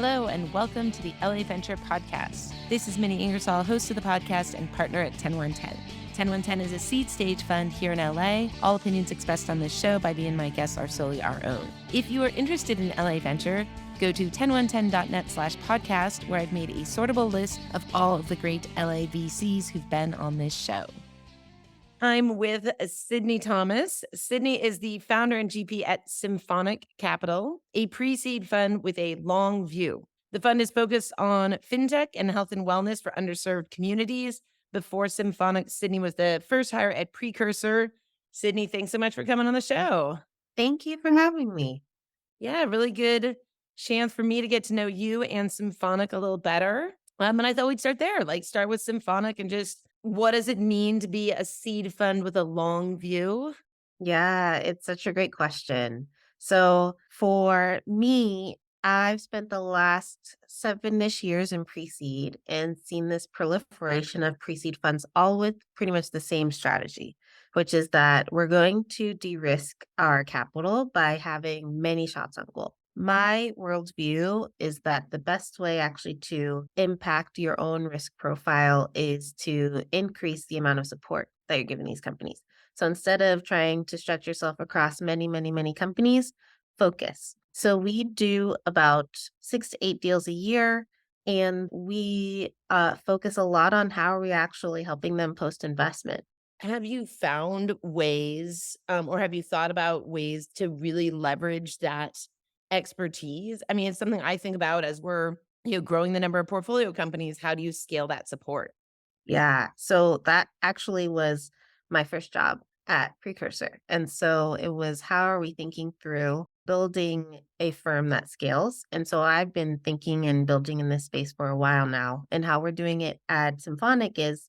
Hello, and welcome to the LA Venture Podcast. This is Minnie Ingersoll, host of the podcast and partner at 10110. 10110 is a seed stage fund here in LA. All opinions expressed on this show by me and my guests are solely our own. If you are interested in LA Venture, go to 10110.net/podcast, where I've made a sortable list of all of the great LA VCs who've been on this show. I'm with Sydney Thomas. Sydney is the founder and GP at Symphonic Capital, a pre-seed fund with a long view. The fund is focused on fintech and health and wellness for underserved communities. Before Symphonic, Sydney was the first hire at Precursor. Sydney, thanks so much for coming on the show. Thank you for having me. Yeah, really good chance for me to get to know you and Symphonic a little better. And I thought we'd start there, start with Symphonic and just what does it mean to be a seed fund with a long view? Yeah, it's such a great question. So for me, I've spent the last 7-ish years in pre-seed and seen this proliferation of pre-seed funds, all with pretty much the same strategy, which is that we're going to de-risk our capital by having many shots on goal. My worldview is that the best way actually to impact your own risk profile is to increase the amount of support that you're giving these companies. So instead of trying to stretch yourself across many companies, focus. So we do about 6 to 8 deals a year, and we focus a lot on how are we actually helping them post investment. Have you found ways, or have you thought about ways to really leverage that expertise? I mean, it's something I think about as we're, growing the number of portfolio companies. How do you scale that support? Yeah. So that actually was my first job at Precursor. And so it was how are we thinking through building a firm that scales? And so I've been thinking and building in this space for a while now. And how we're doing it at Symphonic is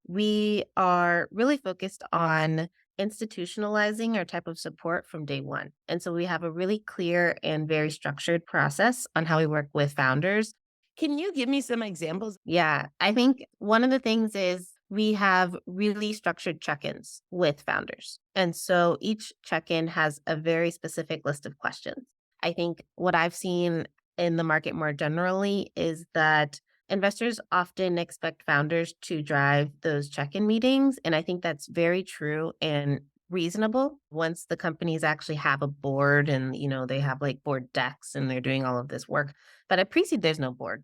we are really focused on institutionalizing our type of support from day one. And so we have a really clear and very structured process on how we work with founders. Can you give me some examples? Yeah, I think one of the things is we have really structured check-ins with founders. And so each check-in has a very specific list of questions. I think what I've seen in the market more generally is that investors often expect founders to drive those check-in meetings. And I think that's very true and reasonable once the companies actually have a board and they have like board decks and they're doing all of this work. But at pre-seed, there's no board.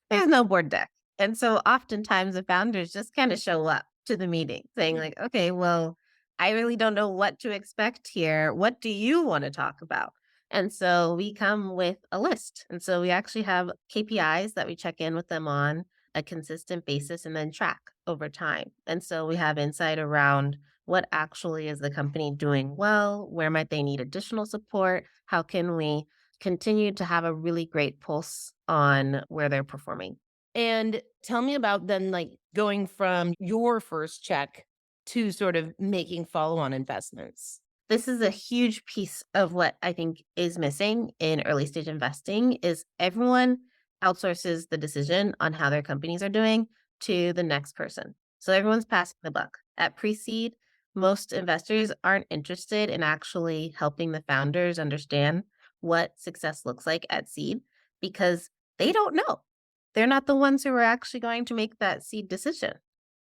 There's no board deck. And so oftentimes the founders just kind of show up to the meeting saying like, okay, well, I really don't know what to expect here. What do you want to talk about? And so we come with a list. And so we actually have KPIs that we check in with them on a consistent basis and then track over time. And so we have insight around what actually is the company doing well, where might they need additional support, how can we continue to have a really great pulse on where they're performing. And tell me about then, going from your first check to sort of making follow-on investments. This is a huge piece of what I think is missing in early stage investing is everyone outsources the decision on how their companies are doing to the next person. So everyone's passing the buck. At pre-seed, most investors aren't interested in actually helping the founders understand what success looks like at seed because they don't know. They're not the ones who are actually going to make that seed decision.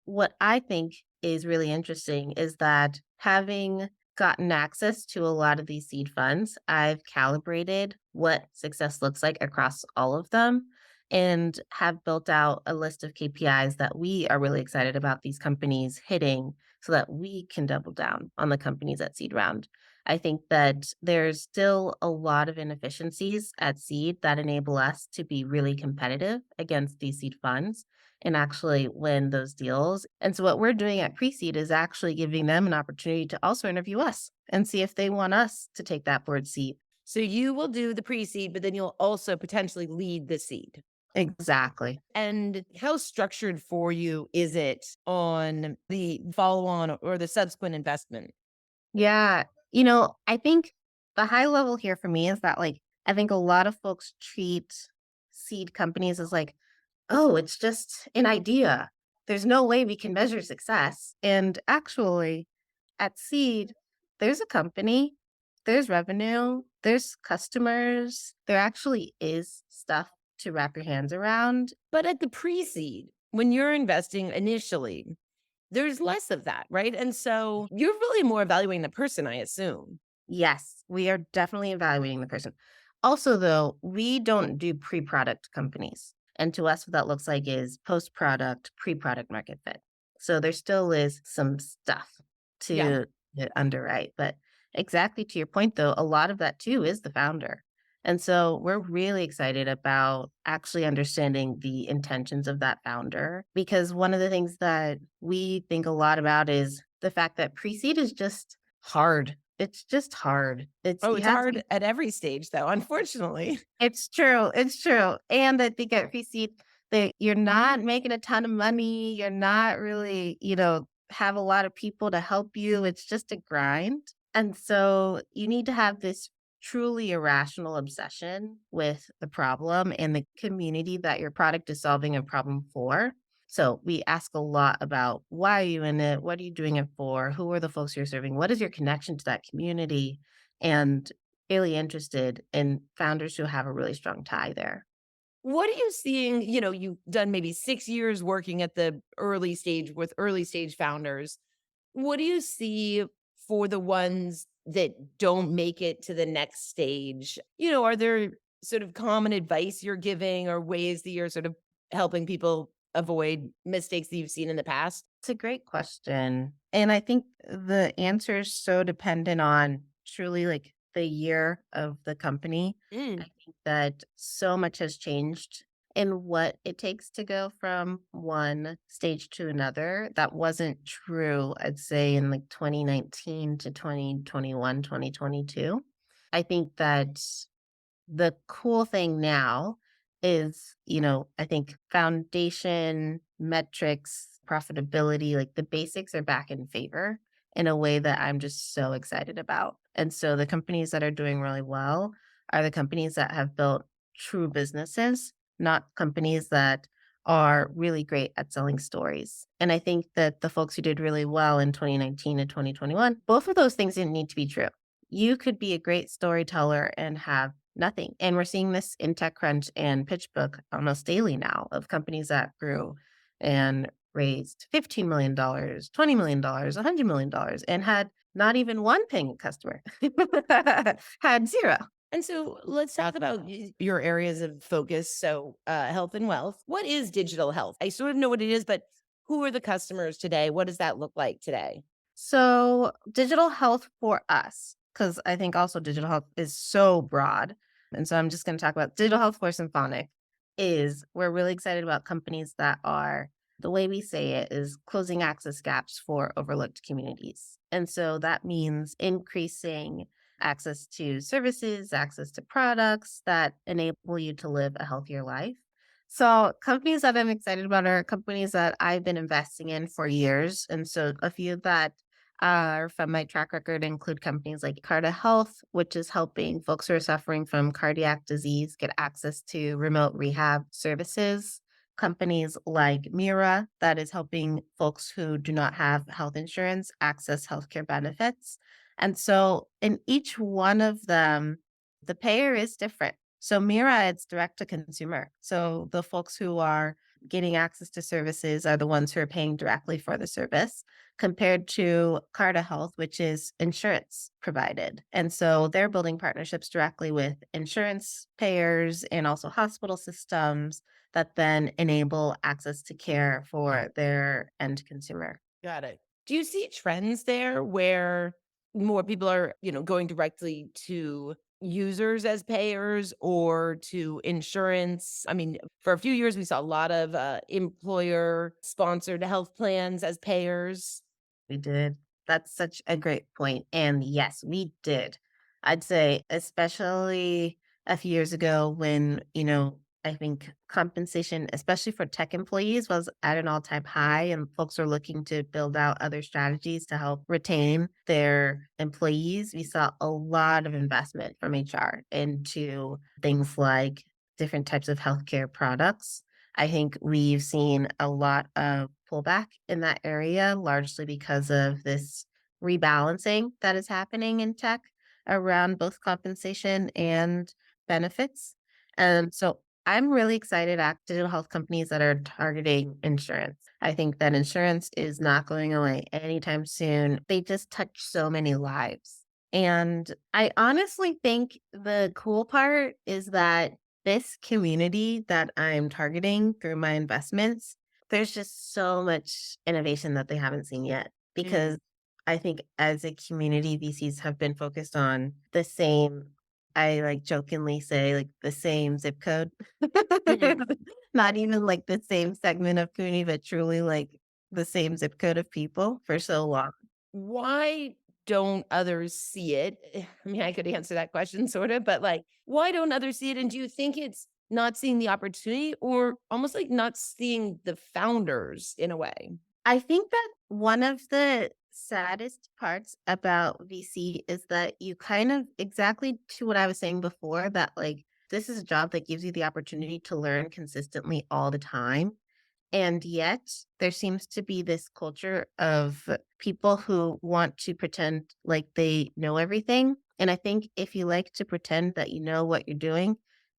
What I think is really interesting is that having gotten access to a lot of these seed funds, I've calibrated what success looks like across all of them and have built out a list of KPIs that we are really excited about these companies hitting so that we can double down on the companies at seed round. I think that there's still a lot of inefficiencies at seed that enable us to be really competitive against these seed funds and actually win those deals. And so what we're doing at pre-seed is actually giving them an opportunity to also interview us and see if they want us to take that board seat. So you will do the pre-seed, but then you'll also potentially lead the seed. Exactly. And how structured for you is it on the follow-on or the subsequent investment? Yeah. I think the high level here for me is that I think a lot of folks treat seed companies as like, oh, it's just an idea. There's no way we can measure success. And actually, at seed, there's a company There's revenue, there's customers, there actually is stuff to wrap your hands around. But at the pre-seed, when you're investing initially, there's less of that, right? And so you're really more evaluating the person, I assume. Yes, we are definitely evaluating the person. Also, though, we don't do pre-product companies. And to us, what that looks like is post-product, pre-product market fit. So there still is some stuff Yeah. to underwrite. But exactly to your point, though, a lot of that too is the founder. And so we're really excited about actually understanding the intentions of that founder because one of the things that we think a lot about is the fact that pre-seed is just hard. It's just hard. It's Oh, you it's have hard at every stage, though, unfortunately. it's true, and I think at pre-seed that you're not making a ton of money, you're not really, have a lot of people to help you, it's just a grind, and so you need to have this truly irrational obsession with the problem and the community that your product is solving a problem for. So we ask a lot about why are you in it? What are you doing it for? Who are the folks you're serving? What is your connection to that community? And really interested in founders who have a really strong tie there. What are you seeing? You've done maybe 6 years working at the early stage with early stage founders. What do you see for the ones that don't make it to the next stage? Are there sort of common advice you're giving or ways that you're sort of helping people avoid mistakes that you've seen in the past? It's a great question. And I think the answer is so dependent on truly like the year of the company. I Mm. think that so much has changed in what it takes to go from one stage to another. That wasn't true, I'd say, in like 2019 to 2021, 2022. I think that the cool thing now is, I think foundation, metrics, profitability, like the basics are back in favor in a way that I'm just so excited about. And so the companies that are doing really well are the companies that have built true businesses, not companies that are really great at selling stories. And I think that the folks who did really well in 2019 and 2021, both of those things didn't need to be true. You could be a great storyteller and have nothing. And we're seeing this in TechCrunch and PitchBook almost daily now of companies that grew and raised $15 million, $20 million, $100 million, and had not even one paying customer, had zero. And so let's talk about your areas of focus. So, health and wealth. What is digital health? I sort of know what it is, but who are the customers today? What does that look like today? So, digital health for us, because I think also digital health is so broad. And so I'm just going to talk about digital health for Symphonic is we're really excited about companies that are, the way we say it is closing access gaps for overlooked communities. And so that means increasing access to services, access to products that enable you to live a healthier life. So, companies that I'm excited about are companies that I've been investing in for years. And so, a few that from my track record include companies like Carta Health, which is helping folks who are suffering from cardiac disease get access to remote rehab services. Companies like Mira, that is helping folks who do not have health insurance access healthcare benefits. And so, in each one of them, the payer is different. So Mira, it's direct to consumer. So the folks who are getting access to services are the ones who are paying directly for the service compared to Carta Health, which is insurance provided. And so they're building partnerships directly with insurance payers and also hospital systems that then enable access to care for their end consumer. Got it. Do you see trends there where more people are, going directly to users as payers or to insurance? I mean, for a few years, we saw a lot of employer sponsored health plans as payers. We did. That's such a great point. And yes, we did. I'd say, especially a few years ago when, I think compensation, especially for tech employees, was at an all-time high, and folks are looking to build out other strategies to help retain their employees. We saw a lot of investment from HR into things like different types of healthcare products. I think we've seen a lot of pullback in that area, largely because of this rebalancing that is happening in tech. around both compensation and benefits. And so I'm really excited at digital health companies that are targeting insurance. I think that insurance is not going away anytime soon. They just touch so many lives. And I honestly think the cool part is that this community that I'm targeting through my investments, there's just so much innovation that they haven't seen yet. Because I think as a community, VCs have been focused on the same, I like jokingly say, like the same zip code. Mhm. Not even like the same segment of community, but truly like the same zip code of people for so long. Why don't others see it? I mean, I could answer that question sort of, but like, why don't others see it? And do you think it's not seeing the opportunity or almost like not seeing the founders in a way? I think that one of the saddest parts about VC is that you kind of exactly to what I was saying before that like this is a job that gives you the opportunity to learn consistently all the time. And yet, there seems to be this culture of people who want to pretend like they know everything. And I think if you like to pretend that you know what you're doing,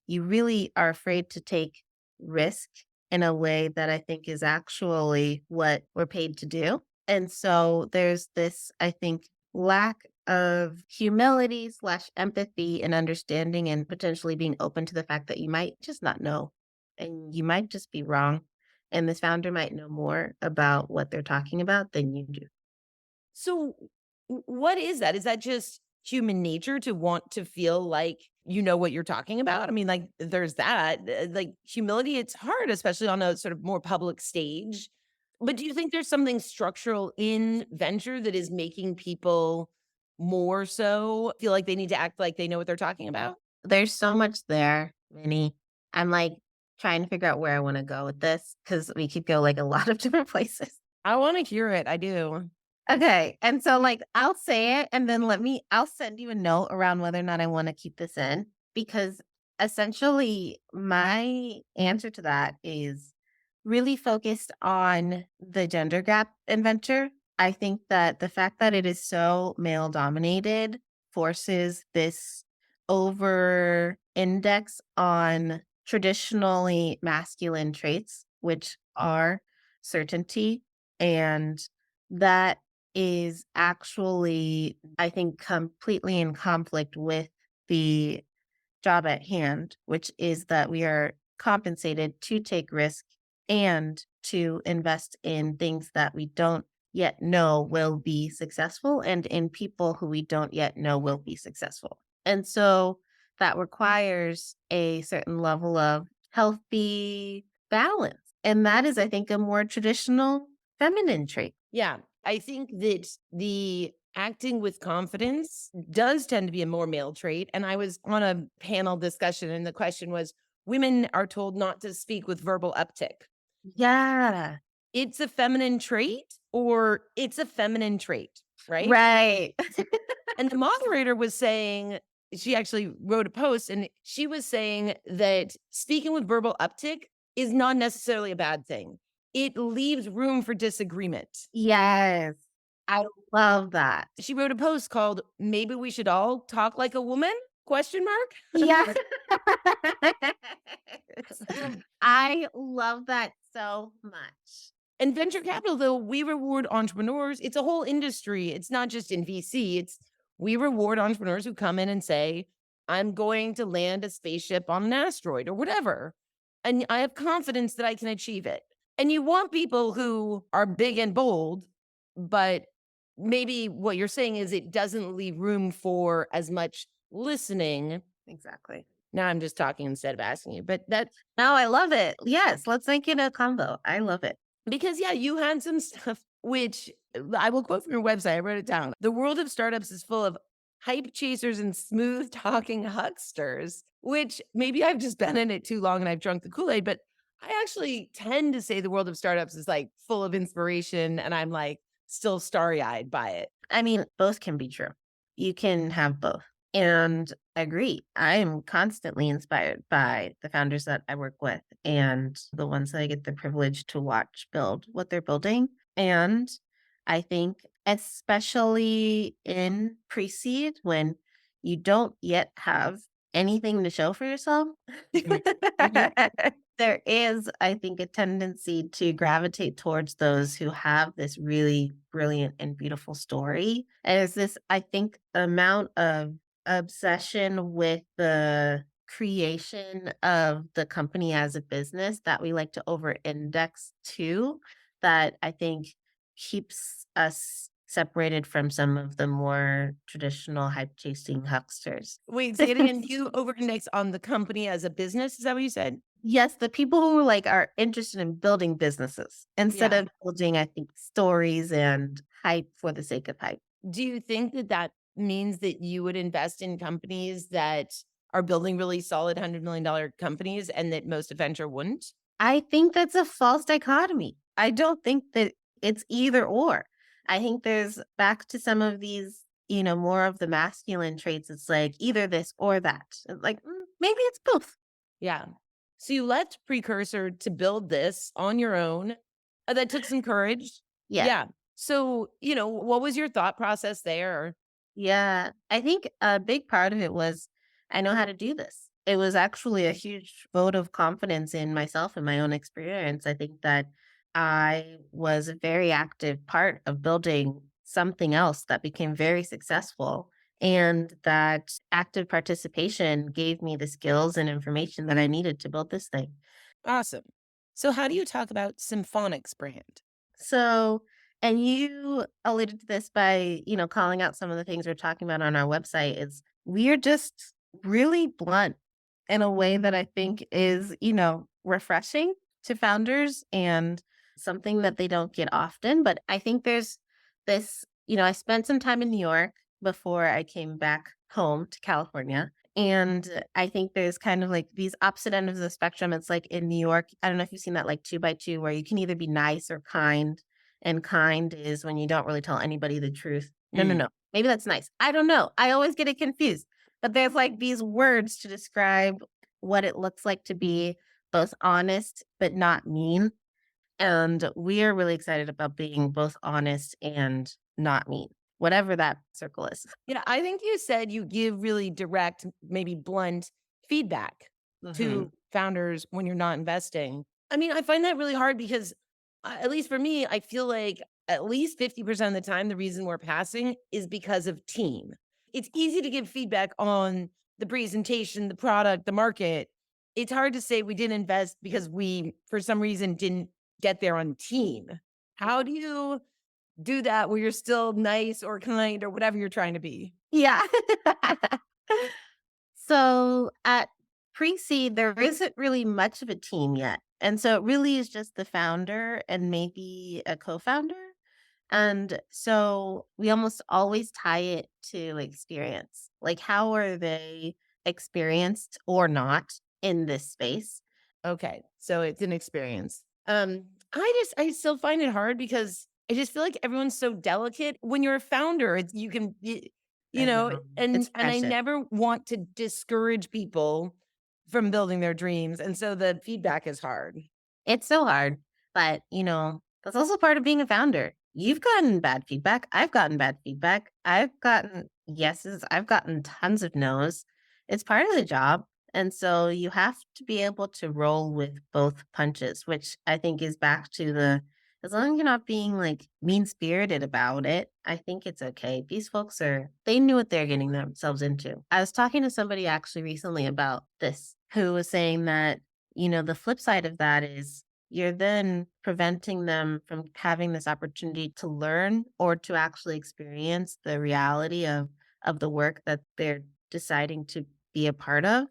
you really are afraid to take risk in a way that I think is actually what we're paid to do. And so there's this, I think, lack of humility slash empathy and understanding and potentially being open to the fact that you might just not know and you might just be wrong and this founder might know more about what they're talking about than you do. So, what is that? Is that just human nature to want to feel like you know what you're talking about? I mean, like, there's that. Like, humility, it's hard, especially on a sort of more public stage. But do you think there's something structural in venture that is making people more so feel like they need to act like they know what they're talking about? There's so much there, Minnie. I'm like trying to figure out where I want to go with this because we could go like a lot of different places. I want to hear it. I do. Okay. And so, like, I'll say it and then I'll send you a note around whether or not I want to keep this in because essentially my answer to that is really focused on the gender gap in venture. I think that the fact that it is so male dominated forces this over index on traditionally masculine traits, which are certainty and that is actually, I think, completely in conflict with the job at hand, which is that we are compensated to take risk and to invest in things that we don't yet know will be successful and in people who we don't yet know will be successful. And so that requires a certain level of healthy balance. And that is, I think, a more traditional feminine trait. Yeah. I think that the acting with confidence does tend to be a more male trait. And I was on a panel discussion, and the question was women are told not to speak with verbal uptick. Yeah. It's a feminine trait or it's a feminine trait, right? Right. And the moderator was saying, she actually wrote a post and she was saying that speaking with verbal uptick is not necessarily a bad thing. It leaves room for disagreement. Yes. I love that. She wrote a post called "Maybe We Should All Talk Like a Woman?" question Yeah. mark. I love that so much. And venture capital, though, we reward entrepreneurs. It's a whole industry. It's not just in VC. It's we reward entrepreneurs who come in and say, I'm going to land a spaceship on an asteroid or whatever. And I have confidence that I can achieve it. And you want people who are big and bold, but maybe what you're saying is it doesn't leave room for as much listening. Exactly. Now I'm just talking instead of asking you, but that No, I love it. Yes, let's make it a combo. I love it. because, yeah, you had some stuff which I will quote from your website. I wrote it down. The world of startups is full of hype chasers and smooth talking hucksters, which maybe I've just been in it too long and I've drunk the Kool-Aid, but I actually tend to say the world of startups is like full of inspiration and I'm like still starry eyed by it. I mean, both can be true. You can have both. And I agree. I am constantly inspired by the founders that I work with and the ones that I get the privilege to watch build what they're building. And I think, especially in pre seed, when you don't yet have anything to show for yourself, Mhm. Mhm. there is, I think, a tendency to gravitate towards those who have this really brilliant and beautiful story. And it's this, I think, amount of obsession with the creation of the company as a business that we like to over index to, that I think keeps us separated from some of the more traditional hype chasing hucksters. Wait, say it again. You over-index on the company as a business? Is that what you said? Yes, the people who like are interested in building businesses instead Yeah. of building, I think, stories and hype for the sake of hype. Do you think that that means that you would invest in companies that are building really solid $100 million companies and that most venture wouldn't? I think that's a false dichotomy. I don't think that it's either or. I think there's back to some of these, more of the masculine traits. It's like either this or that. It's like maybe it's both. Yeah. So you left Precursor to build this on your own. That took some courage. Yeah. Yeah. So, what was your thought process there? Yeah, I think a big part of it was I know how to do this. It was actually a huge vote of confidence in myself and my own experience. I think that I was a very active part of building something else that became very successful. And that active participation gave me the skills and information that I needed to build this thing. Awesome. So how do you talk about Symphonic's brand? So, and you alluded to this by, calling out some of the things we're talking about on our website is we're just really blunt in a way that I think is, refreshing to founders and something that they don't get often. But I think there's this, I spent some time in New York before I came back home to California. And I think there's kind of like these opposite ends of the spectrum. It's like in New York, I don't know if you've seen that like 2 by 2, where you can either be nice or kind. And kind is when you don't really tell anybody the truth. No, no, Mm. no. Maybe that's nice. I don't know. I always get it confused. But there's like these words to describe what it looks like to be both honest but not mean. And we are really excited about being both honest and not mean, whatever that circle is. Yeah, I think you said you give really direct, maybe blunt feedback Hmm. to founders when you're not investing. I mean, I find that really hard because, at least for me, I feel like at least 50% of the time, the reason we're passing is because of team. It's easy to give feedback on the presentation, the product, the market. It's hard to say we didn't invest because we, for some reason, didn't get there on team. How do you do that where you're still nice or kind or whatever you're trying to be? Yeah. So at pre-seed, there isn't really much of a team yet. And so it really is just the founder and maybe a co-founder. And so we almost always tie it to experience. Like, how are they experienced or not in this space? Okay, so it's an experience. I still find it hard because I just feel like everyone's so delicate. When you're a founder, it's you can be, I know. It's and I precious. never want to discourage people from building their dreams, and so the feedback is hard. It's so hard, but, that's also part of being a founder. You've gotten bad feedback. I've gotten bad feedback. I've gotten yeses. I've gotten tons of no's. It's part of the job. And so you have to be able to roll with both punches, which I think is back to as long as you're not being like mean spirited about it, I think it's okay. These folks they knew what they're getting themselves into. I was talking to somebody actually recently about this who was saying that the flip side of that is you're then preventing them from having this opportunity to learn or to actually experience the reality of the work that they're deciding to be a part of.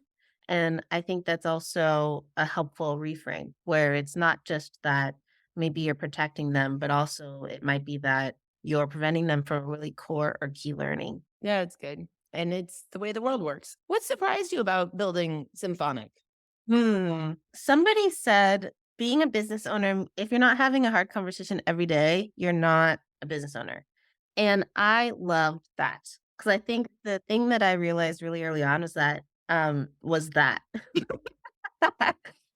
And I think that's also a helpful reframe where it's not just that maybe you're protecting them, but also it might be that you're preventing them from really core or key learning. Yeah, it's good, and it's the way the world works. What surprised you about building Symphonic? Somebody said being a business owner, if you're not having a hard conversation every day, you're not a business owner. And I loved that because I think the thing that I realized really early on was that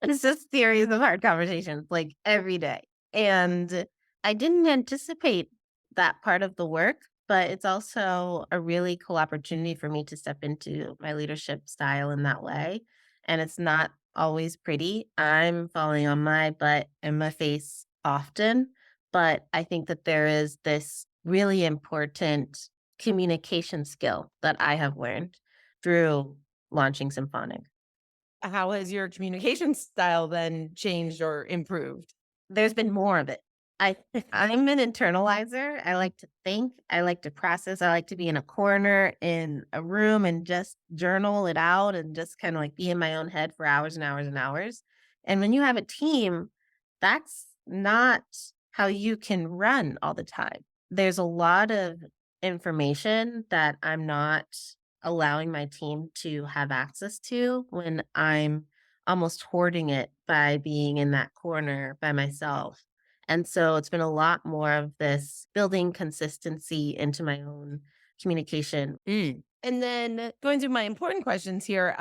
it's just series of hard conversations like every day. And I didn't anticipate that part of the work. but it's also a really cool opportunity for me to step into my leadership style in that way. And it's not always pretty. I'm falling on my butt and my face often, but I think that there is this really important communication skill that I have learned through launching Symphonic. How has your communication style then changed or improved? There's been more of it. I I'm an internalizer. I like to think, I like to process, I like to be in a corner in a room and just journal it out and just kinda, like, be in my own head for hours and hours and hours. And when you have a team, that's not how you can run all the time. There's a lot of information that I'm not allowing my team to have access to when I'm almost hoarding it by being in that corner by myself. And so it's been a lot more of this building consistency into my own communication. And then going through my important questions here,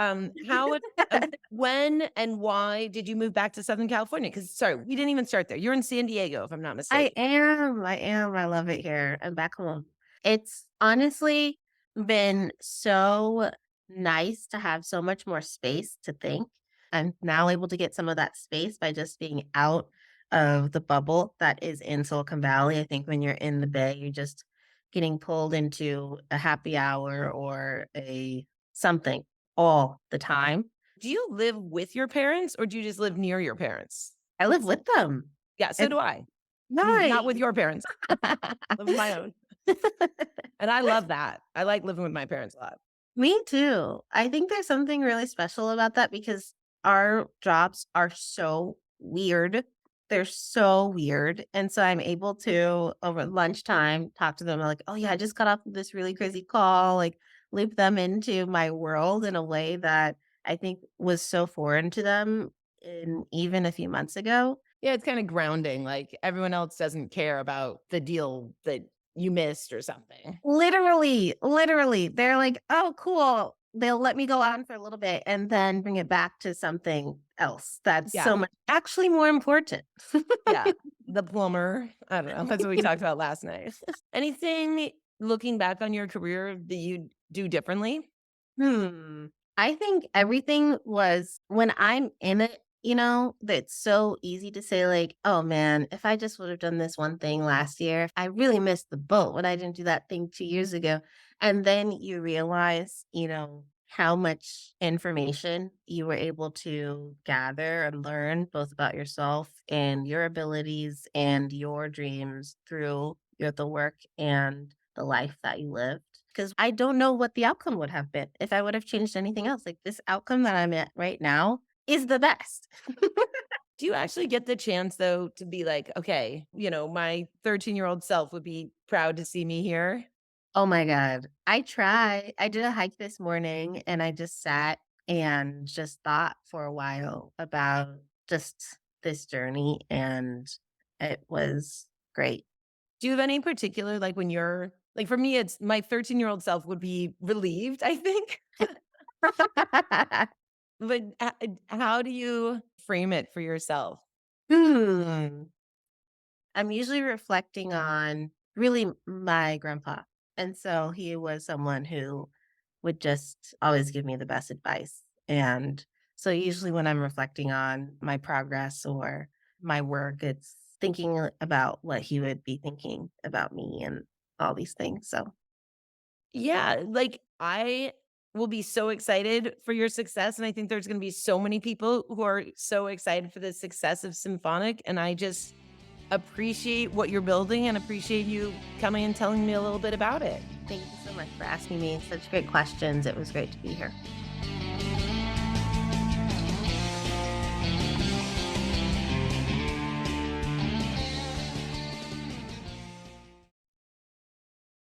when and why did you move back to Southern California? Because sorry, we didn't even start there. You're in San Diego, if I'm not I mistaken. am, I am, I love it here. I'm back home. It's honestly been so nice to have so much more space to think. I'm now able to get some of that space by just being out of the bubble that is in Silicon Valley. I think when you're in the Bay, you're just getting pulled into a happy hour or a something all the time. Do you live with your parents or do you just live near your parents? I live with them. Yeah, so It's do I. Not nice. with your parents. Live with my own. And I love that. I like living with my parents a lot. Me too. I think there's something really special about that because our jobs are so weird. They're so weird. And so I'm able to, over lunchtime, talk to them like, oh, yeah, I just got off of this really crazy call, like loop them into my world in a way that I think was so foreign to them in even a few months ago. Yeah, it's kinda grounding, like, everyone else doesn't care about the deal that you missed or something. Literally, literally, they're like, "Oh, cool." They'll let me go on for a little bit and then bring it back to something else that's Yeah, so much actually more important. yeah. The plumber, I don't know, that's what we talked about last night. Anything looking back on your career that you do differently? Hmm. I think everything was when I'm in it, that's so easy to say, like, oh man, if I just would have done this one thing last year, I really missed the boat when I didn't do that thing 2 years ago. And then you realize, how much information you were able to gather and learn both about yourself and your abilities and your dreams through the work and the life that you lived. Because I don't know what the outcome would have been if I would have changed anything else. Like this outcome that I'm at right now is the best. Do you actually get the chance, though, to be like, "Okay, my 13-year-old self would be proud to see me here?" Oh my God. I try. I did a hike this morning and I just sat and just thought for a while about just this journey. And it was great. Do you have any particular, like, when you're like, for me, it's my 13-year-old self would be relieved, I think. But, how do you frame it for yourself? Hmm. I'm usually reflecting on really my grandpa. And so he was someone who would just always give me the best advice. And so usually when I'm reflecting on my progress or my work, it's thinking about what he would be thinking about me and all these things. So Yeah, like, I will be so excited for your success, and I think there's gonna be so many people who are so excited for the success of Symphonic, and I just appreciate what you're building and appreciate you coming and telling me a little bit about it. thank you so much for asking me such great questions. It was great to be here.